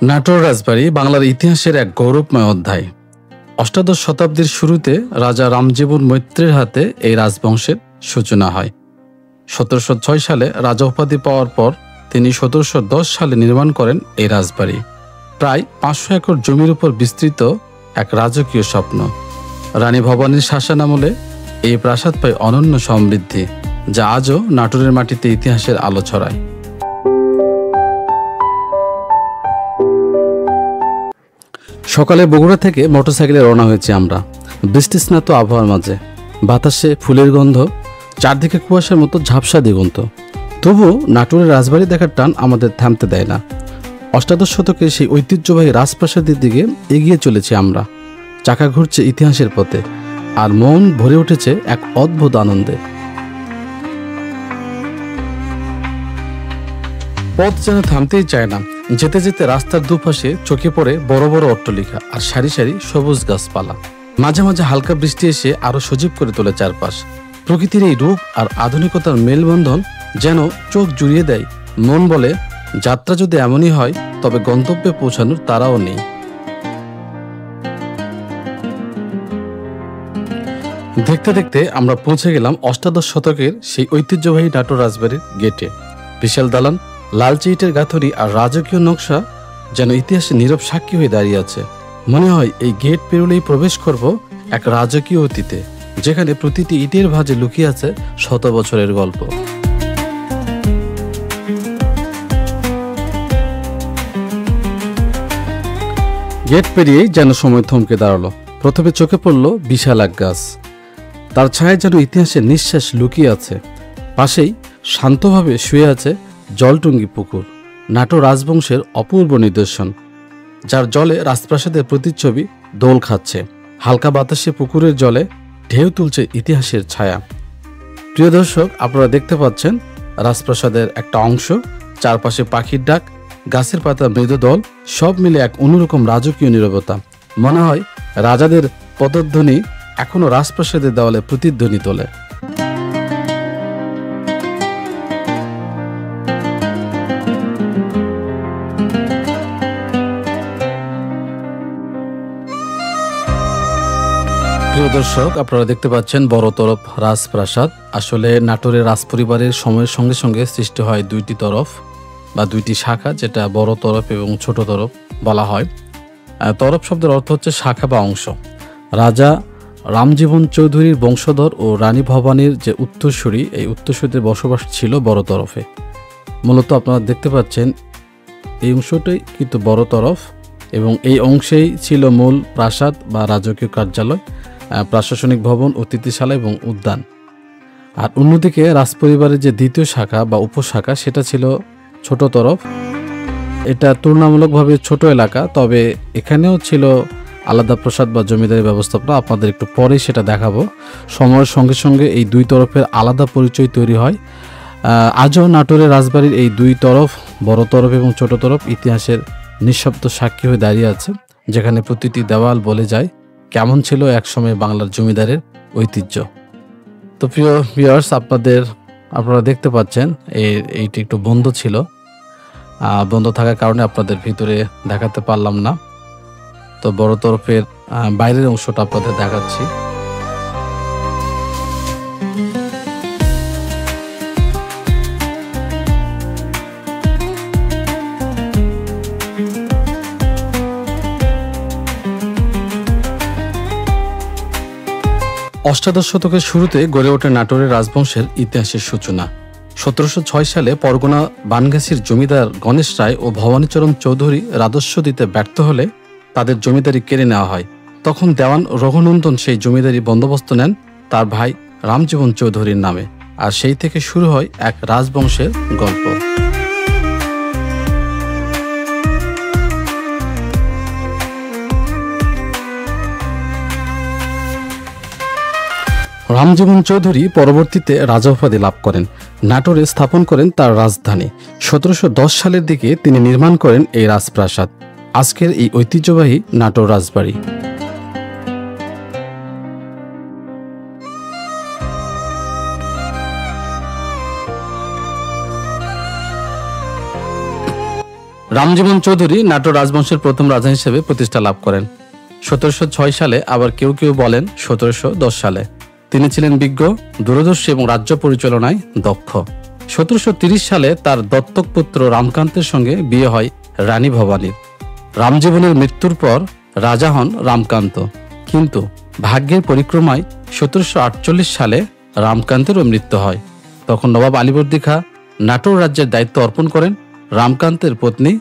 নাটোর রাজবাড়ি বাংলার ইতিহাসের এক গৌরবময় অধ্যায়। অষ্টাদশ শতাব্দীর শুরুতে রাজা রামজীবন মৈত্রের হাতে এই রাজবংশের সূচনা হয়। 1706 সালে রাজা উপাধি পাওয়ার পর তিনি 1710 সালে নির্মাণ করেন এই রাজবাড়ি। প্রায় 500 একর জমির উপর বিস্তৃত এক রাজকীয় স্বপ্ন। রানী ভবানীর শাসনামলে এই প্রাসাদ পায় অনন্য সমৃদ্ধি, যা আজও নাটোরের মাটিতে ইতিহাসের আলো ছড়ায়। সকালে বগুড়া থেকে মোটরসাইকেলে রওনা হয়েছি আমরা, বৃষ্টিস্নাত আবহাওয়ার মাঝে। বাতাসে ফুলের গন্ধ, চারদিকে কুয়াশার মতো ঝাপসা দিগন্ত। তবুও নাটোরের রাজবাড়ি দেখার টান আমাদের থামতে দেয় না। অষ্টাদশ শতকে সেই ঐতিহ্যবাহী রাজপ্রাসাদের দিকে এগিয়ে চলেছি আমরা। চাকা ঘুরছে ইতিহাসের পথে, আর মন ভরে উঠেছে এক অদ্ভুত আনন্দে। পথ যেন থামতেই চায় না। যেতে যেতে রাস্তার দুপাশে চোখে পড়ে বড় বড় অট্টালিকা আর সারি সারি সবুজ গাছপালা। মাঝে মাঝে হালকা বৃষ্টি এসে আরো সজীব করে তোলে চারপাশ। প্রকৃতির এই রূপ আর আধুনিকতার মেলবন্ধন যেন চোখ জুড়িয়ে দেয়। মন বলে, যাত্রা যদি এমনই হয় তবে গন্তব্যে পৌঁছানোর তারাও নেই। দেখতে দেখতে আমরা পৌঁছে গেলাম অষ্টাদশ শতকের সেই ঐতিহ্যবাহী নাটোর রাজবাড়ির গেটে। বিশাল দালান, লালচে ইটের গাঁথনি আর রাজকীয় নকশা যেন ইতিহাসে নীরব সাক্ষী হয়ে দাঁড়িয়ে আছে। মনে হয় এই গেট পেরোলেই প্রবেশ করব এক রাজকীয় অতীতে, যেখানে প্রতিটি ইটের ভাঁজে লুকিয়ে আছে শত বছরের গল্প। গেট পেরিয়েই যেন সময় থমকে দাঁড়ালো। প্রথমে চোখে পড়ল বিশাল এক গাছ, তার ছায়ায় যেন ইতিহাসের নিঃশ্বাস লুকিয়ে আছে। পাশেই শান্তভাবে শুয়ে আছে জলটুঙ্গি পুকুর, নাটোর রাজবংশের অপূর্ব নিদর্শন, যার জলে রাজপ্রাসাদের প্রতিচ্ছবি দোল খাচ্ছে। হালকা বাতাসে পুকুরের জলে ঢেউ তুলছে ইতিহাসের ছায়া। প্রিয় দর্শক, আপনারা দেখতে পাচ্ছেন রাজপ্রাসাদের একটা অংশ, চারপাশে পাখির ডাক, গাছের পাতা মৃদু দল, সব মিলে এক অন্যরকম রাজকীয় নীরবতা। মনে হয় রাজাদের পদধ্বনি এখনো রাজপ্রাসাদের দেওয়ালে প্রতিধ্বনি তোলে। প্রিয় দর্শক, আপনারা দেখতে পাচ্ছেন বড় তরফ রাজপ্রাসাদ। আসলে নাটোরের রাজপরিবারের সময়ের সঙ্গে সঙ্গে সৃষ্টি হয় দুইটি তরফ বা দুইটি শাখা, যেটা বড় তরফ এবং ছোট তরফ বলা হয়। তরফ শব্দের অর্থ হচ্ছে শাখা বা অংশ। রাজা রামজীবন চৌধুরীর বংশধর ও রানী ভবানীর যে উত্তরসূরি, এই উত্তরসূরিদের বসবাস ছিল বড় তরফে। মূলত আপনারা দেখতে পাচ্ছেন এই অংশটাই কিন্তু বড় তরফ, এবং এই অংশেই ছিল মূল প্রাসাদ বা রাজকীয় কার্যালয়, প্রশাসনিক ভবন, অতিথিশালা এবং উদ্যান। আর অন্যদিকে রাজপরিবারের যে দ্বিতীয় শাখা বা উপশাখা, সেটা ছিল ছোট তরফ। এটা তুলনামূলকভাবে ছোট এলাকা, তবে এখানেও ছিল আলাদা প্রসাদ বা জমিদারি ব্যবস্থাপনা। আপনাদের একটু পরে সেটা দেখাবো। সময়ের সঙ্গে সঙ্গে এই দুই তরফের আলাদা পরিচয় তৈরি হয়। আজও নাটোরের রাজবাড়ির এই দুই তরফ, বড় তরফ এবং ছোট তরফ, ইতিহাসের নিঃশব্দ সাক্ষী হয়ে দাঁড়িয়ে আছে, যেখানে প্রতিটি দেওয়াল বলে যায় কেমন ছিল একসময় বাংলার জমিদারের ঐতিহ্য। তো প্রিয় ভিউয়ার্স, আপনারা দেখতে পাচ্ছেন এইটি একটু বন্ধ ছিল। বন্ধ থাকার কারণে আপনাদের ভিতরে দেখাতে পারলাম না। তো বড় তরফের বাইরের অংশটা আপনাদের দেখাচ্ছি। অষ্টাদশ শতকের শুরুতে গড়ে ওঠে নাটোরের রাজবংশের ইতিহাসের সূচনা। 1706 সালে পরগনা বানগাছির জমিদার গণেশ রায় ও ভবানীচরণ চৌধুরী রাজস্ব দিতে ব্যর্থ হলে তাদের জমিদারি কেড়ে নেওয়া হয়। তখন দেওয়ান রঘুনন্দন সেই জমিদারি বন্দোবস্ত নেন তার ভাই রামজীবন চৌধুরীর নামে, আর সেই থেকে শুরু হয় এক রাজবংশের গল্প। রামজীবন চৌধুরী পরবর্তীতে রাজা উপাধি লাভ করেন, নাটোরে স্থাপন করেন তার রাজধানী। 1710 সালের দিকে তিনি নির্মাণ করেন এই রাজপ্রাসাদ, আজকের এই ঐতিহ্যবাহী নাটোর রাজবাড়ি। রামজীবন চৌধুরী নাটোর রাজবংশের প্রথম রাজা হিসেবে প্রতিষ্ঠা লাভ করেন 1706 সালে, আবার কেউ কেউ বলেন 1710 সালে। তিনি ছিলেন বিজ্ঞ, দূরদর্শী এবং রাজ্য পরিচালনায় দক্ষ। 1730 সালে তার দত্তক পুত্র রামকান্তের সঙ্গে বিয়ে হয় রানী ভবানীর। রামজীবনের মৃত্যুর পর রাজা হন রামকান্ত, কিন্তু ভাগ্যের পরিক্রমায় 1748 সালে রামকান্তেরও মৃত্যু হয়। তখন নবাব আলীবর্দী খাঁ নাটোর রাজ্যের দায়িত্ব অর্পণ করেন রামকান্তের পত্নী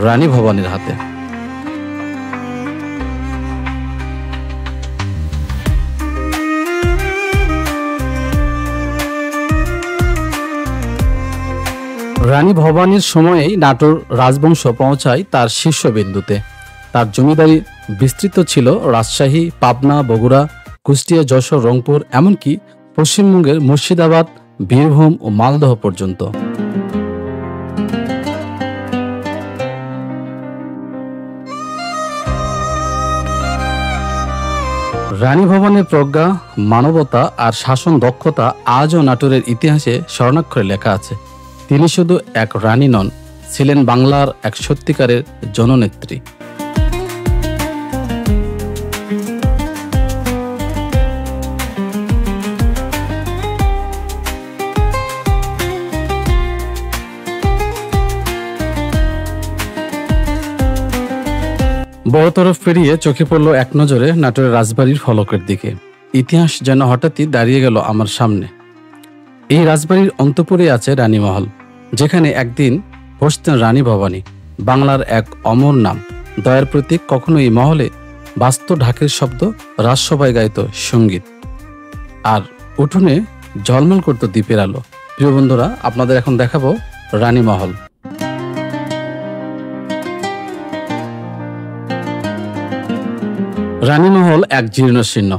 রানী ভবানীর হাতে। রানী ভবানীর সময়েই নাটোর রাজবংশ পৌঁছায় তার শীর্ষবিন্দুতে। তার জমিদারি বিস্তৃত ছিল রাজশাহী, পাবনা, বগুড়া, কুষ্টিয়া, যশোর, রংপুর, এমনকি পশ্চিমবঙ্গের মুর্শিদাবাদ, বীরভূম ও মালদহ পর্যন্ত। রানী ভবানীর প্রজ্ঞা, মানবতা আর শাসন দক্ষতা আজও নাটোরের ইতিহাসে স্বর্ণাক্ষরে লেখা আছে। তিনি শুধু এক রানী নন, ছিলেন বাংলার এক সত্যিকারের জননেত্রী। বড় তরফ পেরিয়ে চোখে পড়ল এক নজরে নাটোরের রাজবাড়ির ফলকের দিকে। ইতিহাস যেন হঠাৎই দাঁড়িয়ে গেল আমার সামনে। এই রাজবাড়ির অন্তঃপুরে আছে রানীমহল, যেখানে একদিন বসতেন রানী ভবানী, বাংলার এক অমর নাম, দয়ার প্রতীক। কখনো এই মহলে বাস্ত ঢাকের শব্দ, রাজসভায় গাইত সঙ্গীত, আর উঠোনে ঝলমল করত দ্বীপের আলো। প্রিয় বন্ধুরা, আপনাদের এখন দেখাবো রানীমহল। রানীমহল এক জীর্ণশীর্ণ,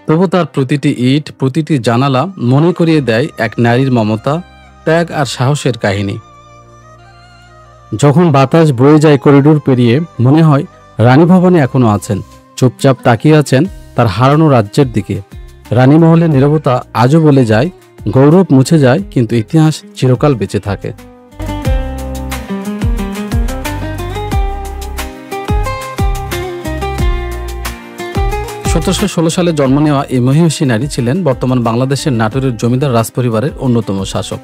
তবু তার প্রতিটি ইট, প্রতিটি জানালা মনে করিয়ে দেয় এক নারীর মমতা, ত্যাগ আর সাহসের কাহিনী। যখন বাতাস বয়ে যায় করিডোর পেরিয়ে, মনে হয় রানী ভবানী এখনো আছেন, চুপচাপ তাকিয়ে আছেন তার হারানো রাজ্যের দিকে। রানীমহলের নীরবতা আজও বলে যায়, গৌরব মুছে যায় কিন্তু ইতিহাস চিরকাল বেঁচে থাকে। 1716 সালে জন্ম নেওয়া এই মহিষী নারী ছিলেন বর্তমান বাংলাদেশের নাটোরের জমিদার রাজপরিবারের অন্যতম শাসক।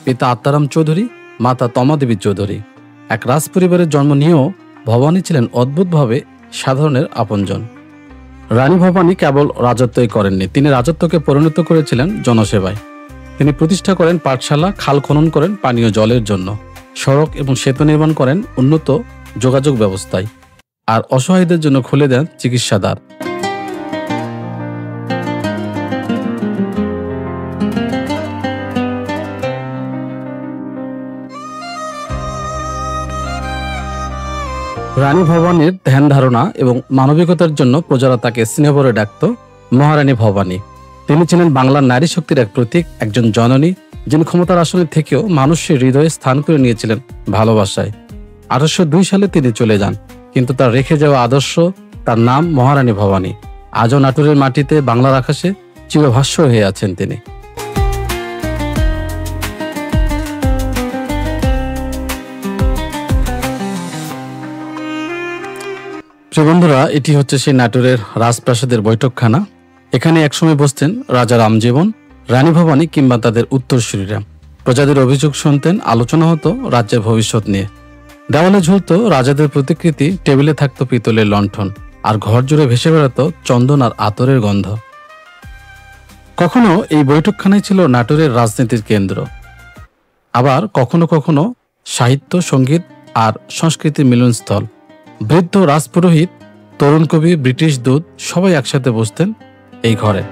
পিতা আত্মারাম চৌধুরী, মাতা তমা দেবী চৌধুরী। এক রাজপরিবারের জন্ম নিয়েও ভবানী ছিলেন অদ্ভুতভাবে সাধারণের আপনজন। রানী ভবানী কেবল রাজত্বই করেননি, তিনি রাজত্বকে পরিণত করেছিলেন জনসেবায়। তিনি প্রতিষ্ঠা করেন পাঠশালা, খাল খনন করেন পানীয় জলের জন্য, সড়ক এবং সেতু নির্মাণ করেন উন্নত যোগাযোগ ব্যবস্থায়, আর অসহায়দের জন্য খুলে দেন চিকিৎসাদার। রানী ভবানীর ধ্যান ধারণা এবং মানবিকতার জন্য প্রজারা তাকে স্নেহভরে ডাকত মহারানী ভবানী। তিনি ছিলেন বাংলার নারী শক্তির এক প্রতীক, একজন জননী, যিনি ক্ষমতার আসনে থেকেও মানুষের হৃদয়ে স্থান করে নিয়েছিলেন ভালোবাসায়। 1802 সালে তিনি চলে যান, কিন্তু তার রেখে যাওয়া আদর্শ, তার নাম মহারানী ভবানী, আজও নাটোরের মাটিতে, বাংলার আকাশে চিরভাস্বর হয়ে আছেন তিনি। বন্ধুরা, এটি হচ্ছে সেই নাটোরের রাজপ্রাসাদের বৈঠকখানা। এখানে একসময় বসতেন রাজা রামজীবন, রানী ভবানী কিংবা তাদের উত্তরসূরিরা। প্রজাদের অভিযোগ শুনতেন, আলোচনা হতো রাজ্যের ভবিষ্যৎ নিয়ে। দেওয়ালে ঝুলত রাজাদের প্রতিকৃতি, টেবিলে থাকতো পিতলের লণ্ঠন, আর ঘর জুড়ে ভেসে বেড়াতো চন্দন আর আতরের গন্ধ। কখনো এই বৈঠকখানাই ছিল নাটোরের রাজনীতির কেন্দ্র, আবার কখনো কখনো সাহিত্য, সঙ্গীত আর সংস্কৃতির মিলনস্থল। বৃদ্ধ রাজপুরোহিত, তরুণ কবি, ব্রিটিশ দূত সবাই একসাথে বসতেন এই ঘরে।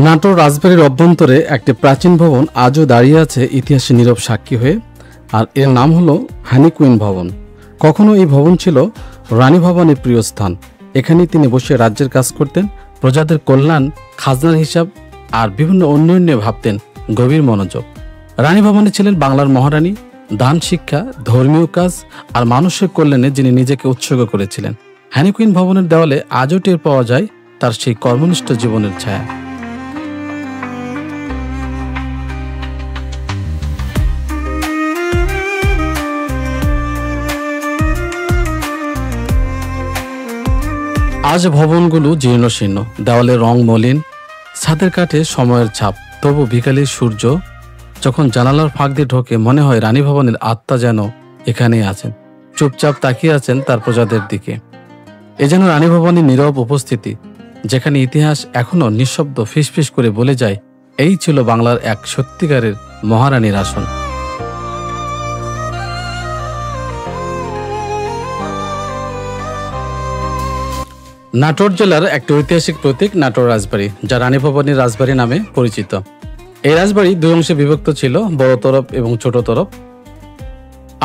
নাটোর রাজবাড়ির অভ্যন্তরে একটি প্রাচীন ভবন আজও দাঁড়িয়ে আছে ইতিহাসে নীরব সাক্ষী হয়ে, আর এর নাম হলো হানি কুইন ভবন। কখনো এই ভবন ছিল রানী ভবানীর প্রিয় স্থান। এখানেই তিনি বসে রাজ্যের কাজ করতেন, প্রজাদের কল্যাণ, খাজনার হিসাব আর বিভিন্ন উন্নয়ন নিয়ে ভাবতেন গভীর মনোযোগ। রানী ভবানী ছিলেন বাংলার মহারানী, দান, শিক্ষা, ধর্মীয় কাজ আর মানুষের কল্যাণে যিনি নিজেকে উৎসর্গ করেছিলেন। হ্যানিকুইন ভবনের দেওয়ালে আজও টের পাওয়া যায় তার সেই কর্মনিষ্ঠ জীবনের ছায়া। আজ ভবনগুলো জীর্ণশীর্ণ, দেওয়ালে রং মলিন, ছাদের কাঠে সময়ের ছাপ। তবু বিকালের সূর্য যখন জানালার ফাঁক দিয়ে ঢোকে, মনে হয় রানী ভবনের আত্মা যেন এখানেই আছেন, চুপচাপ তাকিয়ে আছেন তার প্রজাদের দিকে। এ যেন রানী ভবনের নীরব উপস্থিতি, যেখানে ইতিহাস এখনো নিঃশব্দ ফিসফিস করে বলে যায়, এই ছিল বাংলার এক সত্যিকারের মহারানীর আসন। নাটোর জেলার একটি ঐতিহাসিক প্রতীক নাটোর রাজবাড়ি, যা রানী ভবানীর রাজবাড়ি নামে পরিচিত। এই রাজবাড়ি দুই অংশে বিভক্ত ছিল, বড় তরফ এবং ছোট তরফ।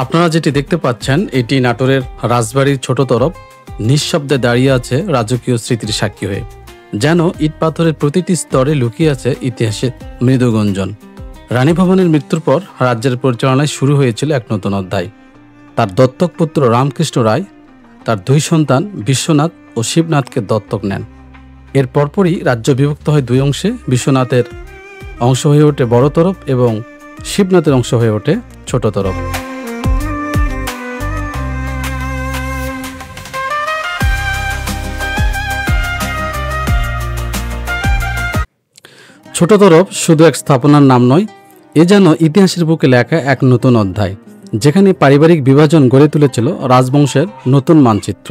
আপনারা যেটি দেখতে পাচ্ছেন, এটি নাটোরের রাজবাড়ির ছোট তরফ। নিঃশব্দে দাঁড়িয়ে আছে রাজকীয় স্মৃতির সাক্ষী হয়ে, যেন ইট পাথরের প্রতিটি স্তরে লুকিয়ে আছে ইতিহাসের মৃদু গুঞ্জন। রানী ভবনের মৃত্যুর পর রাজ্যের পরিচালনায় শুরু হয়েছিল এক নতুন অধ্যায়। তার দত্তক পুত্র রামকৃষ্ণ রায় তার দুই সন্তান বিশ্বনাথ ও শিবনাথকে দত্তক নেন। এর পরপরই রাজ্য বিভক্ত হয় দুই অংশে। বিশ্বনাথের অংশ হয়ে ওঠে বড় তরফ এবং শিবনাথের অংশ হয়ে ওঠে ছোট তরফ। ছোট তরফ শুধু এক স্থাপনার নাম নয়, এ যেন ইতিহাসের বুকে লেখা এক নতুন অধ্যায়, যেখানে পারিবারিক বিভাজন গড়ে তুলেছিল রাজবংশের নতুন মানচিত্র।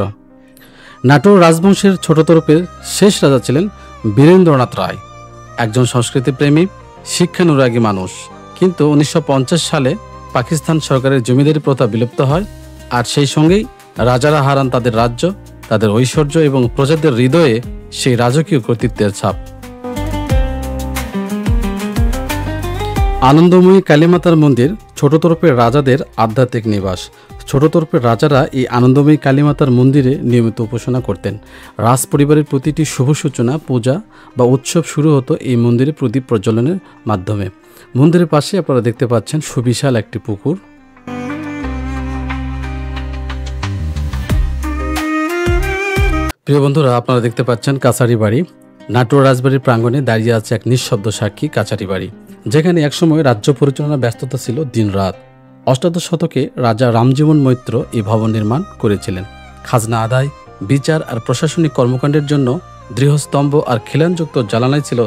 নাটোর রাজবংশের ছোট তরফের শেষ রাজা ছিলেন বীরেন্দ্রনাথ রায়, একজন সংস্কৃতিপ্রেমী, শিক্ষানুরাগী মানুষ। কিন্তু 1950 সালে পাকিস্তান সরকারের জমিদারি প্রথা বিলুপ্ত হয়, আর সেই সঙ্গেই রাজারা হারান তাদের রাজ্য, তাদের ঐশ্বর্য এবং প্রজাদের হৃদয়ে সেই রাজকীয় কর্তৃত্বের ছাপ। আনন্দময়ী কালীমাতার মন্দির ছোট তরফের রাজাদের আধ্যাত্মিক নিবাস। ছোট তরফের রাজারা এই আনন্দময়ী কালীমাতার মন্দিরে নিয়মিত উপাসনা করতেন। রাজ পরিবারের প্রতিটি শুভ সূচনা, পূজা বা উৎসব শুরু হতো এই মন্দিরে প্রদীপ প্রজ্বলনের মাধ্যমে। মন্দিরের পাশে আপনারা দেখতে পাচ্ছেন সুবিশাল একটি পুকুর। প্রিয় বন্ধুরা, আপনারা দেখতে পাচ্ছেন কাছারি বাড়ি। নাটোর রাজবাড়ির প্রাঙ্গণে দাঁড়িয়ে আছে এক নিঃশব্দ সাক্ষী, কাছারি বাড়ি, যেখানে একসময় রাজ্য পরিচালনার ব্যস্ততা ছিল দিন রাত। অষ্টাদশ শতকে রাজা রামজীবন মৈত্র এই ভবন নির্মাণ করেছিলেন। খাজনা আদায়, বিচার আর প্রশাসনিক কর্মকাণ্ডের জন্য দৃঢ়স্তম্ভ আর খিলানযুক্ত জ্বালানাই ছিল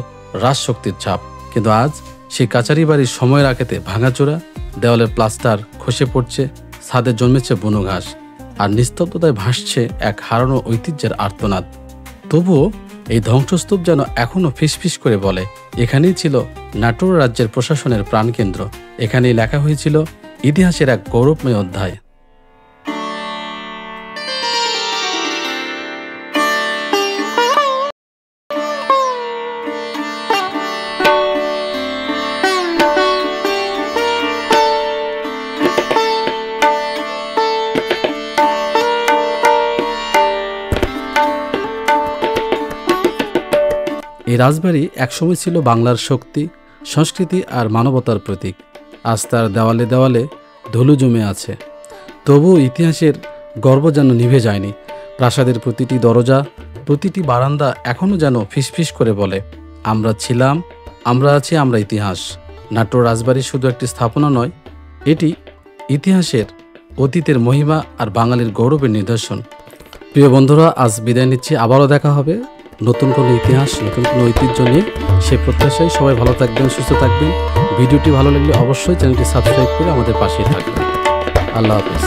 রাজশক্তির ছাপ। কিন্তু আজ সেই কাছারি বাড়ির সময়ের আঘাতে ভাঙাচোরা, দেওয়ালের প্লাস্টার খসে পড়ছে, ছাদে জন্মেছে বুনো ঘাস, আর নিস্তব্ধতায় ভাসছে এক হারানো ঐতিহ্যের আর্তনাদ। তবুও এই ধ্বংসস্তূপ যেন এখনো ফিসফিস করে বলে, এখানেই ছিল নাটোর রাজ্যের প্রশাসনের প্রাণকেন্দ্র, এখানেই লেখা হয়েছিল ইতিহাসের এক গৌরবময় অধ্যায়। এই রাজবাড়ি একসময় ছিল বাংলার শক্তি, সংস্কৃতি আর মানবতার প্রতীক। আজ তার দেওয়ালে দেওয়ালে ধুলো জমে আছে, তবুও ইতিহাসের গর্ব যেন নিভে যায়নি। প্রাসাদের প্রতিটি দরজা, প্রতিটি বারান্দা এখনও যেন ফিসফিস করে বলে, আমরা ছিলাম, আমরা আছি, আমরা ইতিহাস। নাটোর রাজবাড়ি শুধু একটি স্থাপনা নয়, এটি ইতিহাসের, অতীতের মহিমা আর বাঙালির গৌরবের নিদর্শন। প্রিয় বন্ধুরা, আজ বিদায় নিচ্ছি। আবারও দেখা হবে নতুন কোনো ইতিহাস, নতুন কোনো ঐতিহ্য নিয়ে। সেই প্রত্যাশায় সবাই ভালো থাকবেন, সুস্থ থাকবেন। ভিডিওটি ভালো লাগলে অবশ্যই চ্যানেলটি সাবস্ক্রাইব করে আমাদের পাশেই থাকবেন। আল্লাহ হাফেজ।